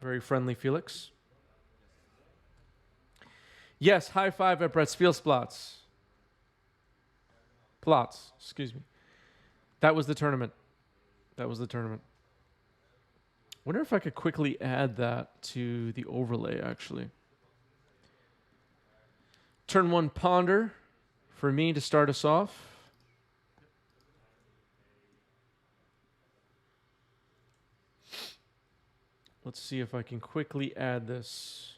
Very friendly Felix. Yes, high five at Brett's Spielsplatz. Plots, excuse me. That was the tournament. That was the tournament. Wonder if I could quickly add that to the overlay, actually. Turn 1 Ponder for me to start us off. Let's see if I can quickly add this.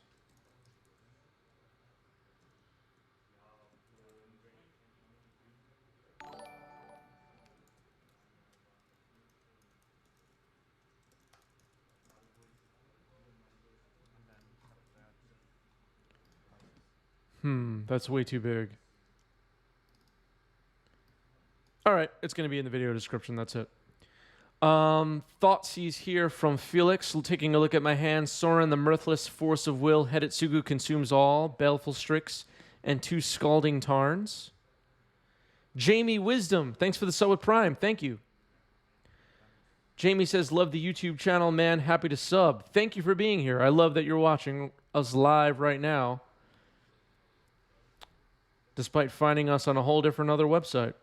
That's way too big. All right, it's going to be in the video description. That's it. Thoughtseize here from Felix. Taking a look at my hand. Soren, the Mirthless Force of Will. Hedetsugu consumes all. Baleful Strix. And 2 Scalding Tarns. Jamie Wisdom. Thanks for the sub with Prime. Thank you. Jamie says, love the YouTube channel, man. Happy to sub. Thank you for being here. I love that you're watching us live right now, despite finding us on a whole different other website.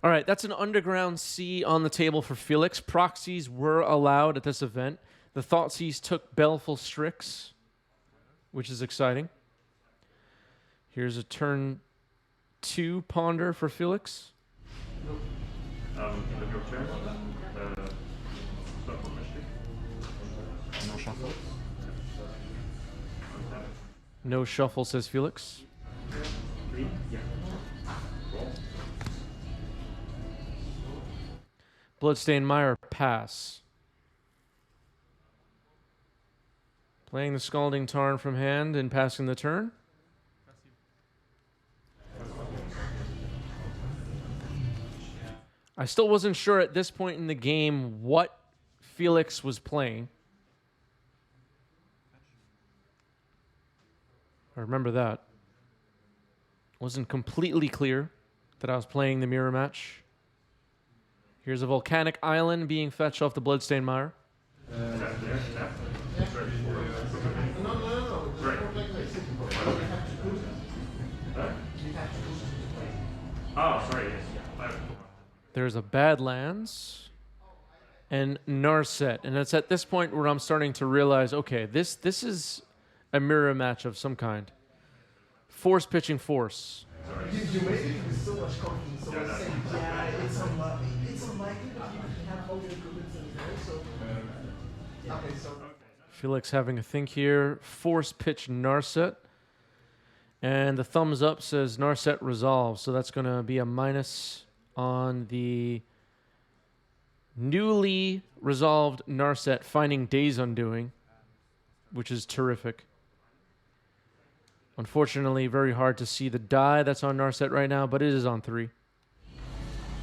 All right, that's an Underground C on the table for Felix. Proxies were allowed at this event. The Thoughtseize took Baleful Strix, which is exciting. Here's a turn 2 Ponder for Felix. No shuffle. No shuffle, says Felix. Bloodstained Mire, pass. Playing the Scalding Tarn from hand and passing the turn. I still wasn't sure at this point in the game what Felix was playing. I remember that. Wasn't completely clear that I was playing the mirror match. Here's a Volcanic Island being fetched off the Bloodstained Mire. Oh, sorry. There's a Badlands and Narset. And it's at this point where I'm starting to realize, okay, this is a mirror match of some kind. Force pitching force. You made it with so much confidence. So I say, yeah, it's unlikely. It's unlikely that you can have all the improvements in there. So, okay, so. Felix having a think here. Force pitch Narset. And the thumbs up says Narset resolves. So that's going to be a minus on the newly resolved Narset finding Days Undoing, which is terrific. Unfortunately, very hard to see the die that's on Narset right now, but it is on 3.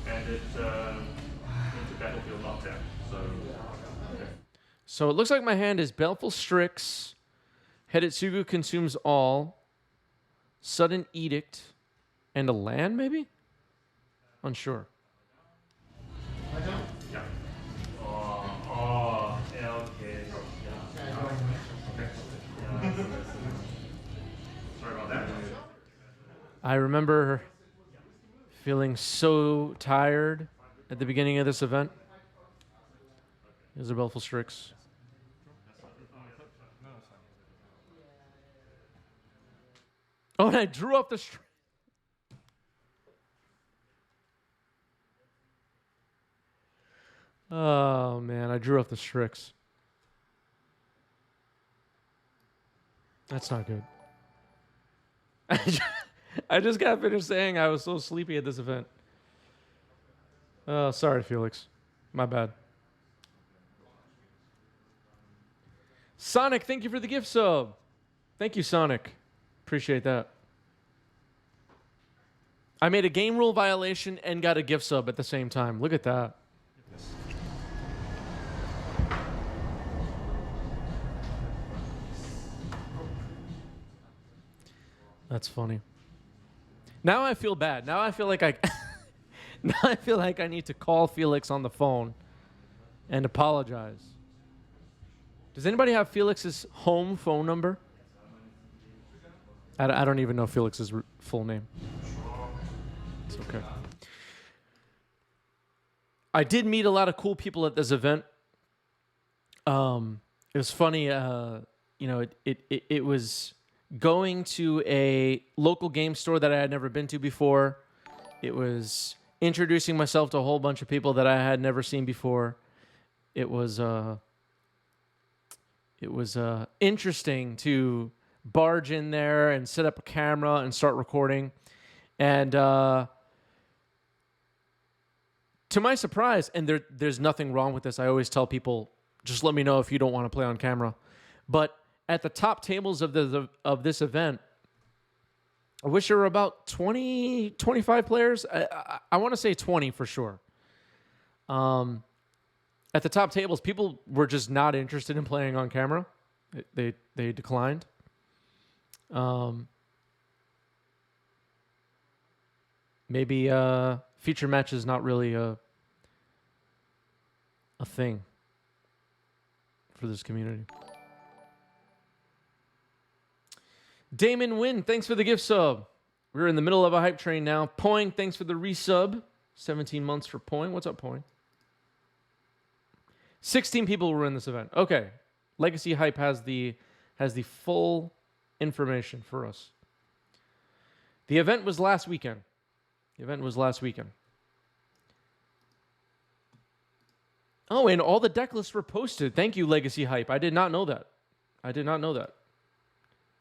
And it's into battlefield lockdown. So it looks like my hand is Baleful Strix, Hedetsugu consumes all, Sudden Edict, and a land, maybe? Unsure. Yeah. Okay. Sorry about that. I remember feeling so tired at the beginning of this event. Here's a Baleful Strix. Oh, and I drew up the string. Oh, man, I drew up the Strix. That's not good. I just got finished saying I was so sleepy at this event. Oh, sorry, Felix. My bad. Sonic, thank you for the gift sub. Thank you, Sonic. Appreciate that. I made a game rule violation and got a gift sub at the same time. Look at that. That's funny. Now I feel bad. Now I feel like I now I feel like I need to call Felix on the phone and apologize. Does anybody have Felix's home phone number? I don't even know Felix's full name. It's okay. I did meet a lot of cool people at this event. It was funny. It was going to a local game store that I had never been to before. It was introducing myself to a whole bunch of people that I had never seen before. It was interesting to barge in there and set up a camera and start recording. And to my surprise, and there's nothing wrong with this. I always tell people, just let me know if you don't want to play on camera. But at the top tables of this event, I wish there were about 20, 25 players. I want to say 20 for sure. At the top tables, people were just not interested in playing on camera. They declined. Maybe feature match is not really a thing for this community. Damon Wynn, thanks for the gift sub. We're in the middle of a hype train now. Poing, thanks for the resub. 17 months for Poing. What's up, Poing? 16 people were in this event. Okay. Legacy Hype has the full information for us. The event was last weekend. Oh, and all the deck lists were posted. Thank you, Legacy Hype. I did not know that.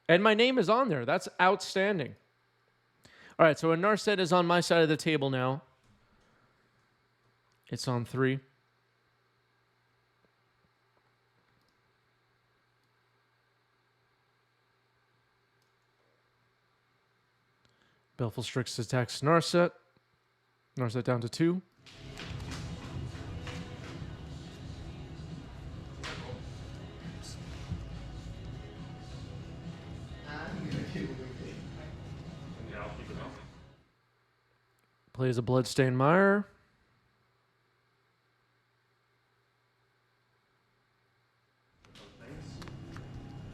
And my name is on there. That's outstanding. All right, so a Narset is on my side of the table now. It's on 3. Baleful Strix attacks Narset. Narset down to 2. Plays a Bloodstained Mire.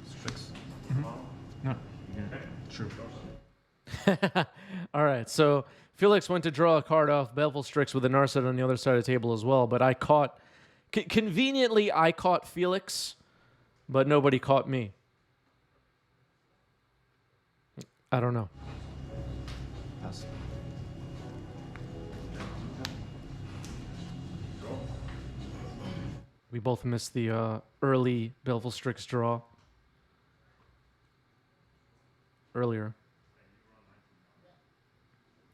Strix. No. Yeah. True. All right, so Felix went to draw a card off Baleful Strix with a Narset on the other side of the table as well, but I caught... conveniently, I caught Felix, but nobody caught me. I don't know. Pass. We both missed the early Baleful Strix draw earlier.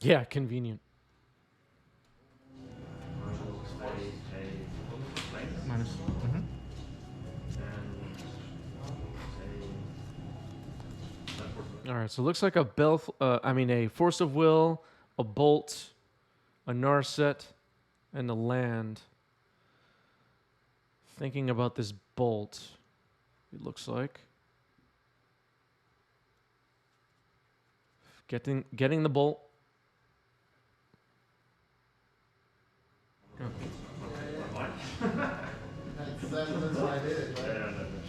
Yeah, convenient. Minus. All right, so it looks like a Force of Will, a Bolt, a Narset, and a land. Thinking about this Bolt, it looks like. Getting the Bolt. That's why I did it, right?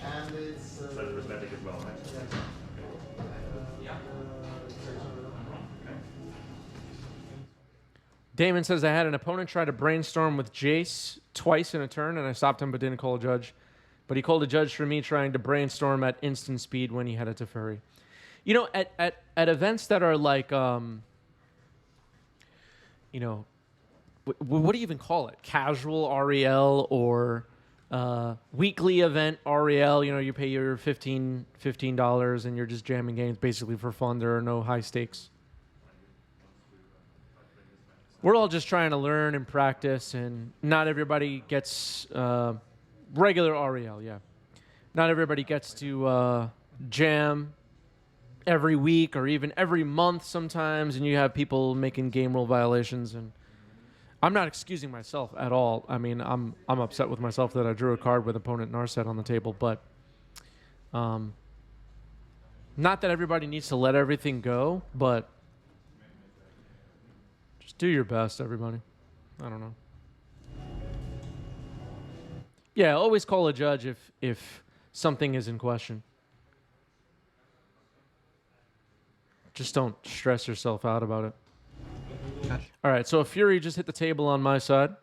Yeah, And it's... that's prosthetic as well, right? Damon says, I had an opponent try to brainstorm with Jace twice in a turn, and I stopped him but didn't call a judge. But he called a judge for me trying to brainstorm at instant speed when he had a Teferi. You know, at events that are like, what do you even call it? Casual REL or weekly event REL. You know, you pay your $15 and you're just jamming games basically for fun. There are no high stakes. We're all just trying to learn and practice, and not everybody gets regular REL, yeah. Not everybody gets to jam every week or even every month sometimes, and you have people making game rule violations, and I'm not excusing myself at all. I mean, I'm upset with myself that I drew a card with opponent Narset on the table, but not that everybody needs to let everything go, but just do your best, everybody. I don't know. Yeah, always call a judge if something is in question. Just don't stress yourself out about it. Catch. All right, so a Fury just hit the table on my side.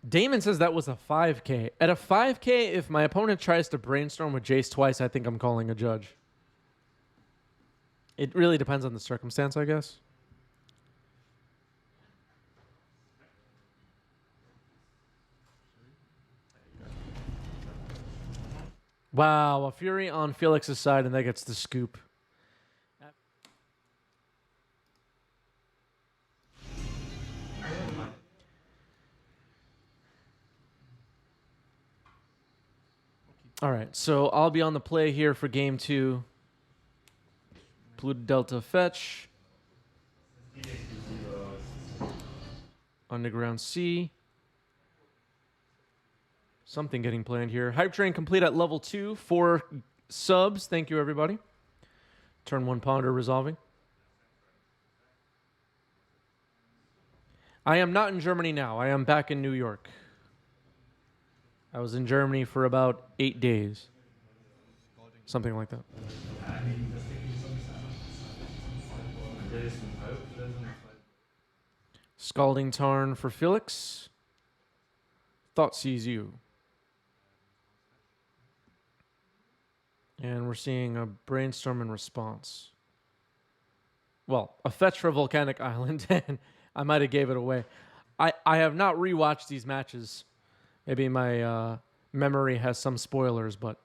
Damon says that was a 5K. At a 5K, if my opponent tries to brainstorm with Jace twice, I think I'm calling a judge. It really depends on the circumstance, I guess. Wow, a Fury on Felix's side, and that gets the scoop. All right, so I'll be on the play here for game 2. Pluto Delta fetch. Underground C. Something getting planned here. Hype train complete at level 2. 4 subs. Thank you, everybody. Turn 1 ponder resolving. I am not in Germany now. I am back in New York. I was in Germany for about 8 days. Something like that. Scalding Tarn for Felix. Thought sees you. And we're seeing a brainstorm in response. Well, a fetch for Volcanic Island, and I might have gave it away. I have not rewatched these matches. Maybe my memory has some spoilers, but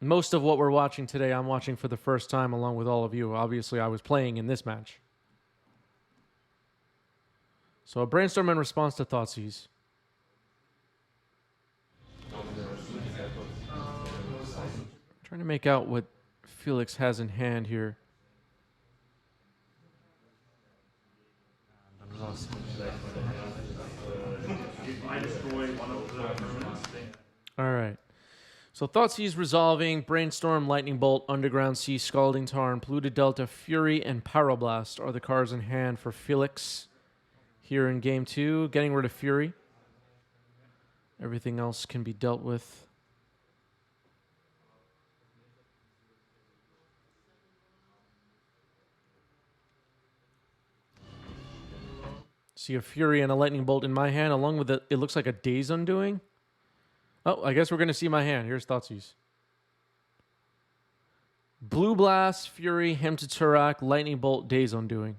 most of what we're watching today, I'm watching for the first time along with all of you. Obviously, I was playing in this match. So a brainstorm in response to Thoughtseize. Trying to make out what Felix has in hand here. All right. So Thoughtseize resolving, Brainstorm, Lightning Bolt, Underground Sea, Scalding Tarn, Polluted Delta, Fury, and Pyroblast are the cards in hand for Felix here in game 2. Getting rid of Fury. Everything else can be dealt with. See a Fury and a Lightning Bolt in my hand, along with it looks like a Daze Undoing. Oh, I guess we're going to see my hand. Here's Thoughtseize. Blue Blast, Fury, Hymn to Turak, Lightning Bolt, Daze Undoing.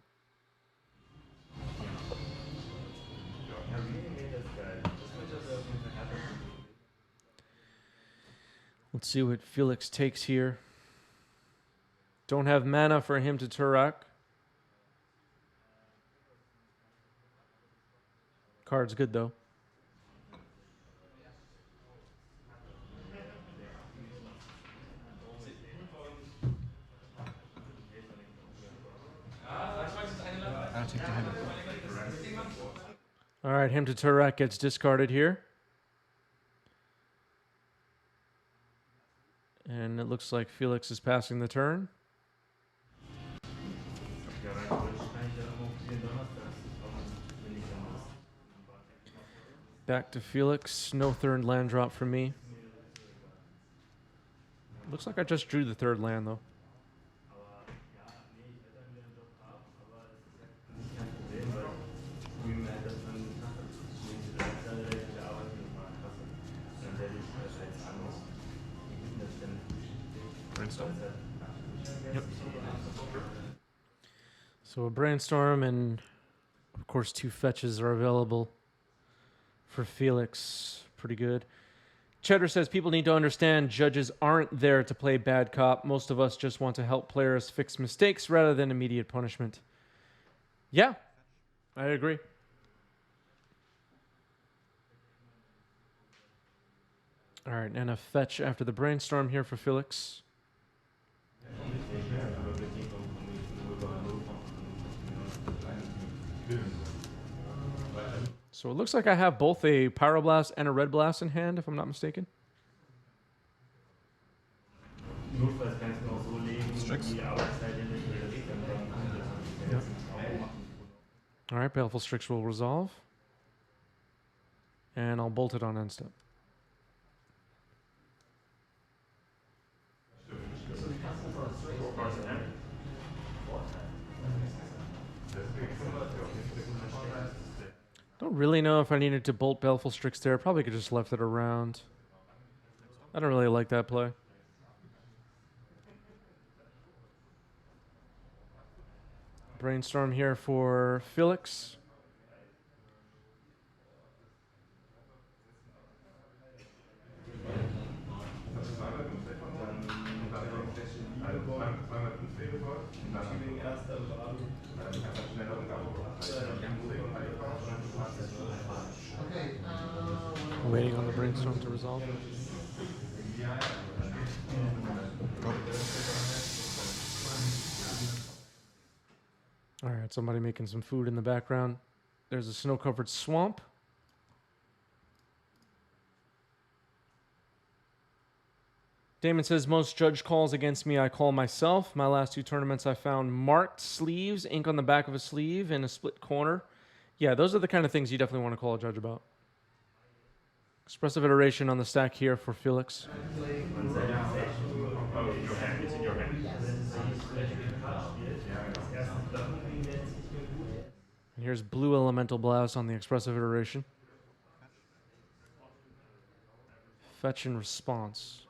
Let's see what Felix takes here. Don't have mana for Hymn to Turak. Card's good, though. I'll take the hand. All right, Hymn to Turak gets discarded here. And it looks like Felix is passing the turn. Back to Felix. No third land drop for me. Looks like I just drew the third land, though. Brainstorm. Yep. So a Brainstorm and, of course, 2 fetches are available for Felix. Pretty good. Cheddar says people need to understand judges aren't there to play bad cop. Most of us just want to help players fix mistakes rather than immediate punishment. Yeah, I agree. All right, and a fetch after the Brainstorm here for Felix. So it looks like I have both a Pyroblast and a Red Blast in hand, if I'm not mistaken. Notfalls kannst du auch so legen, Strix. All right, Baleful Strix will resolve. And I'll bolt it on end step. Don't really know if I needed to bolt Baleful Strix there. Probably could just left it around. I don't really like that play. Brainstorm here for Felix. Waiting on the brainstorm to resolve. All right, somebody making some food in the background. There's a snow-covered swamp. Damon says, most judge calls against me, I call myself. My last 2 tournaments, I found marked sleeves, ink on the back of a sleeve, and a split corner. Yeah, those are the kind of things you definitely want to call a judge about. Expressive iteration on the stack here for Felix. And here's Blue Elemental Blast on the expressive iteration. Fetch and response.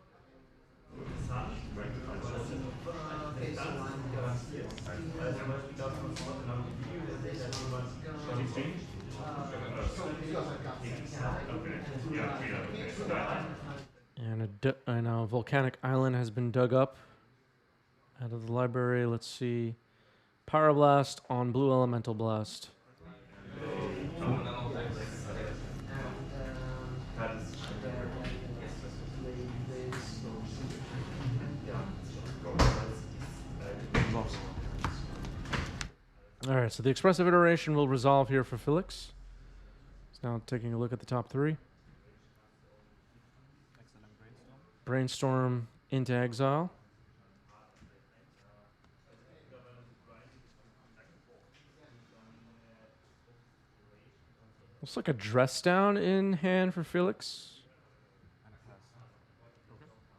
And a volcanic island has been dug up out of the library. Let's see. Pyroblast on Blue Elemental Blast. All right, so the expressive iteration will resolve here for Felix. He's now taking a look at the top 3. Brainstorm into exile. Looks like a dress down in hand for Felix.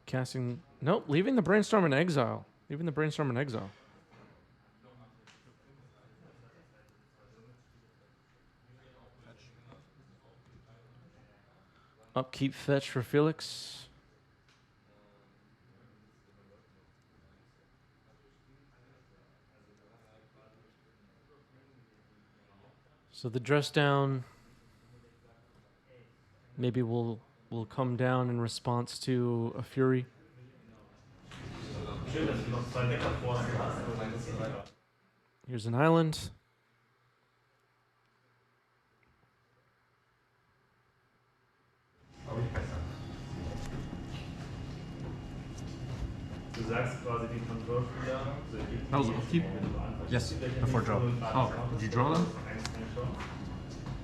Casting, nope, leaving the brainstorm in exile. Leaving the brainstorm in exile. Upkeep fetch for Felix. So the dress down maybe will come down in response to a Fury. Here's an island. That was upkeep? Yes, before draw. Oh, did you draw them?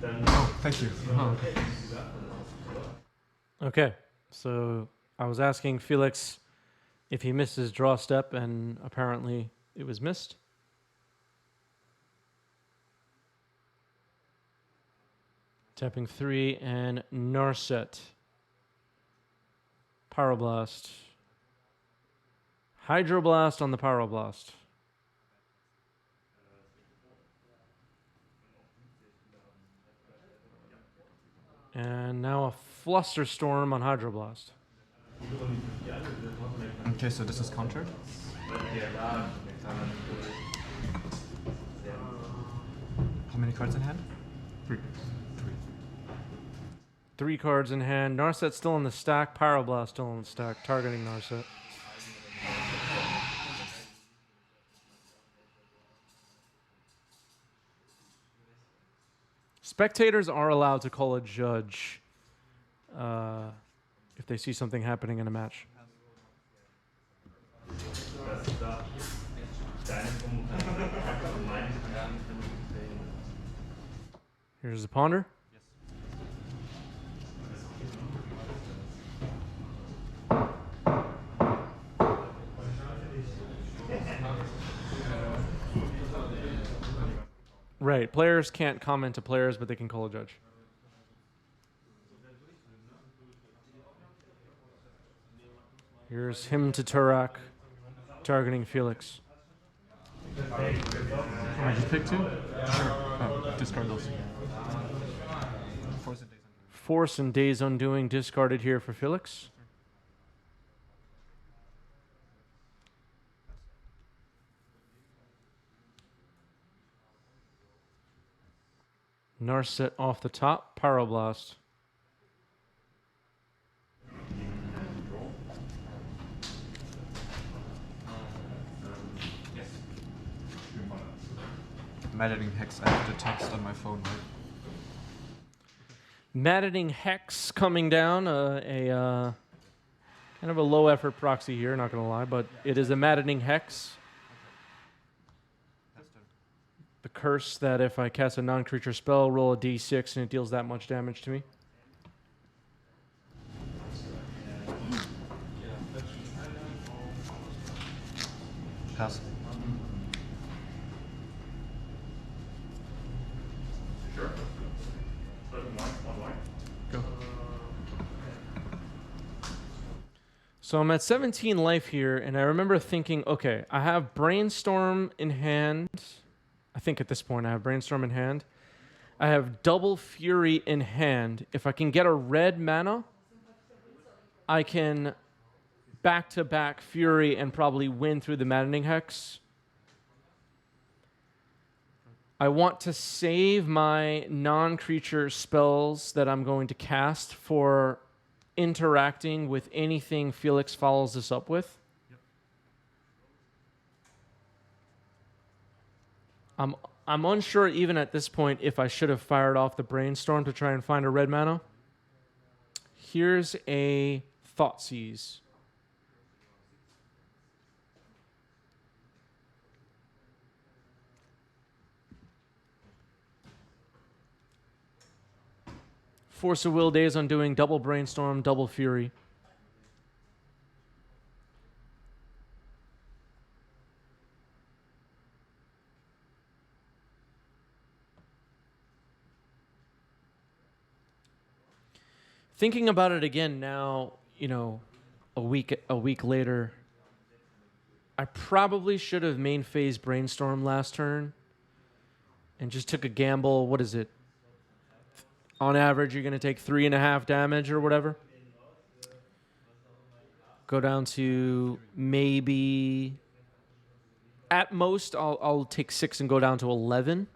Oh, thank you. Oh. Okay, so I was asking Felix if he missed his draw step, and apparently it was missed. Tapping 3 and Narset. Pyroblast. Hydroblast on the Pyroblast. And now a Flusterstorm on Hydroblast. Okay, so this is countered. How many cards in hand? 3. 3 cards in hand. Narset still in the stack. Pyroblast still in the stack. Targeting Narset. Spectators are allowed to call a judge if they see something happening in a match. Here's the Ponder. Right. Players can't comment to players, but they can call a judge. Here's him to Turak, targeting Felix. Can I just pick two? Sure. Discard those. Force and Days Undoing. Force and Days Undoing discarded here for Felix. Narset off the top, Pyroblast. Maddening Hex, I have the text on my phone, right? Maddening Hex coming down, kind of a low effort proxy here, not gonna lie, but it is a Maddening Hex. The curse that if I cast a non-creature spell, roll a d6 and it deals that much damage to me. Pass. Sure. Go. So I'm at 17 life here, and I remember thinking, okay, I have Brainstorm in hand. I think at this point I have Brainstorm in hand. I have Double Fury in hand. If I can get a red mana, I can back-to-back Fury and probably win through the Maddening Hex. I want to save my non-creature spells that I'm going to cast for interacting with anything Felix follows this up with. I'm unsure even at this point if I should have fired off the Brainstorm to try and find a red mana. Here's a Thoughtseize. Force of Will, Days Undoing, double Brainstorm, double Fury. Thinking about it again now, you know, a week later, I probably should have main phase Brainstorm last turn and just took a gamble. What is it? On average, you're going to take 3.5 damage or whatever. Go down to maybe, at most, I'll take 6 and go down to 11,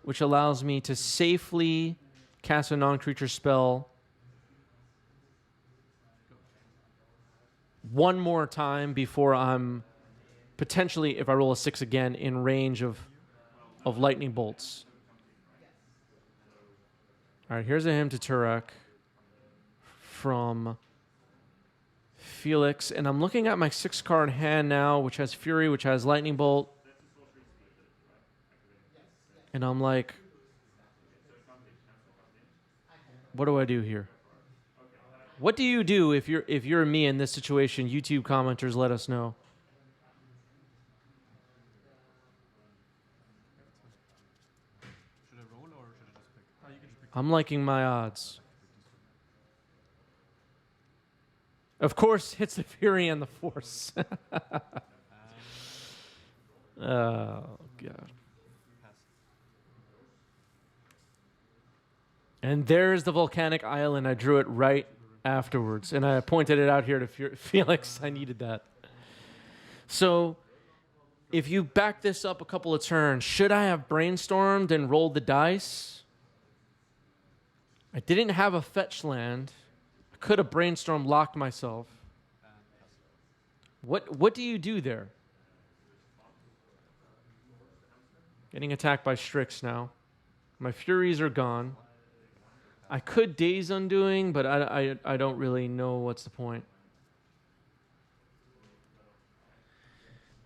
which allows me to safely cast a non-creature spell one more time before I'm potentially, if I roll a 6 again, in range of lightning bolts. All right, here's a hymn to Turak from Felix, and I'm looking at my 6-card hand now, which has Fury, which has Lightning Bolt, and I'm like, what do I do here? What do you do if you're me in this situation? YouTube commenters, let us know. Should I roll or should I just pick? Oh, you can just pick. I'm liking my odds. Of course, hits the Fury and the Force. Oh, God. And there's the volcanic island. I drew it right afterwards, and I pointed it out here to Felix. I needed that. So if you back this up a couple of turns, should I have brainstormed and rolled the dice? I didn't have a fetch land. I could have brainstormed, locked myself. What do you do there? Getting attacked by Strix now. My Furies are gone. I could Days Undoing, but I don't really know what's the point.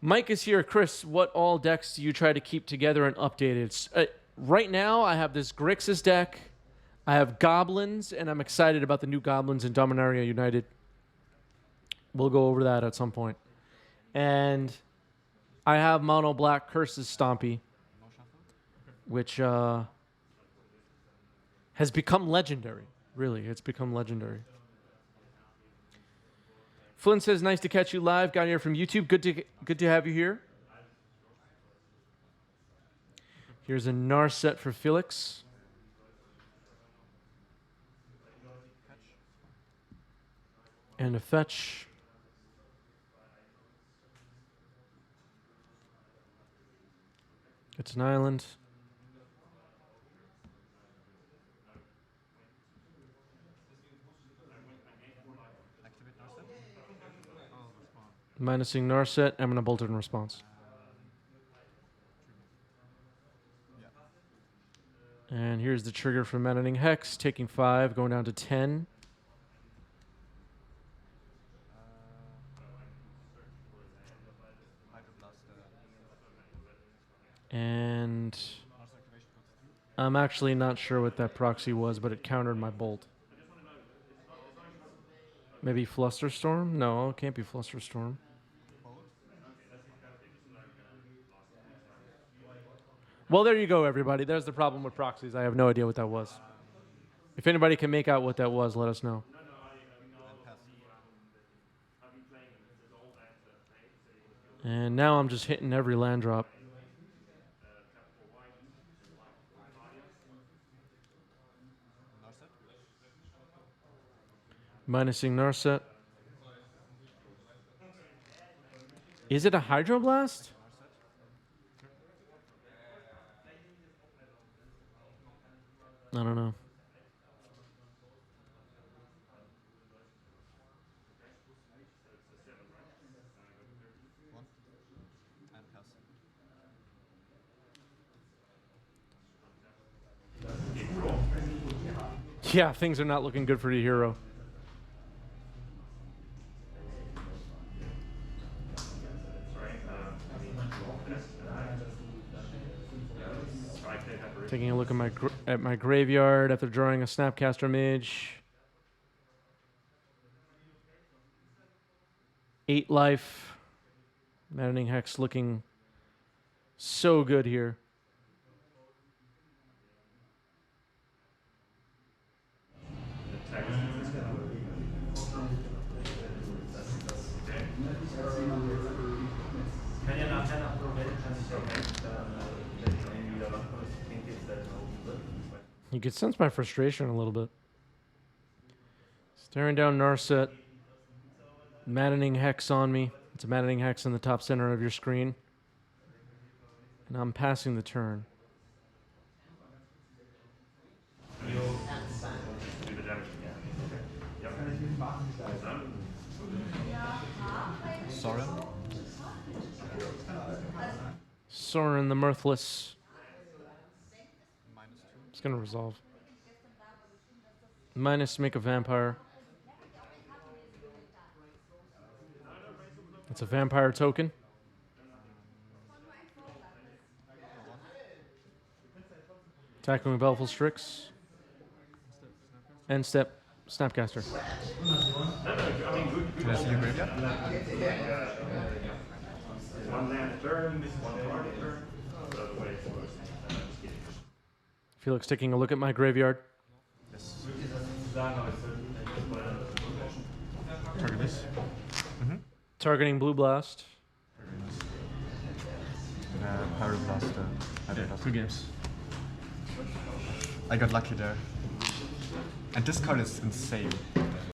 Mike is here. Chris, what all decks do you try to keep together and updated? Right now, I have this Grixis deck. I have Goblins, and I'm excited about the new Goblins in Dominaria United. We'll go over that at some point. And I have mono black Curses Stompy, which has become legendary. Really, it's become legendary. Flynn says, "Nice to catch you live. Got here from YouTube. Good to have you here." Here's a Narset for Felix. And a fetch. It's an island. Minusing Narset. I'm going to bolt it in response. And here's the trigger for Maddening Hex, taking 5, going down to 10. And I'm actually not sure what that proxy was, but it countered my bolt. Maybe Flusterstorm? No, it can't be Flusterstorm. Well, there you go, everybody. There's the problem with proxies. I have no idea what that was. If anybody can make out what that was, let us know. And now I'm just hitting every land drop. Minusing Narset. Is it a Hydroblast? I don't know. Yeah, things are not looking good for the hero. Taking a look at my graveyard after drawing a Snapcaster Mage. 8 life. Maddening Hex looking so good here. You could sense my frustration a little bit. Staring down Narset. Maddening Hex on me. It's a Maddening Hex in the top center of your screen. And I'm passing the turn. Sorin the Mirthless. It's going to resolve. Minus make a vampire. It's a vampire token. Attacking with Baleful Strix. End step. Snapcaster. Can I see your graveyard? One land a turn, one card a turn. Felix taking a look at my graveyard. Yes. Target this. Targeting Blue Blast. Pyroblast. Yeah, 2 games. I got lucky there. And this card is insane.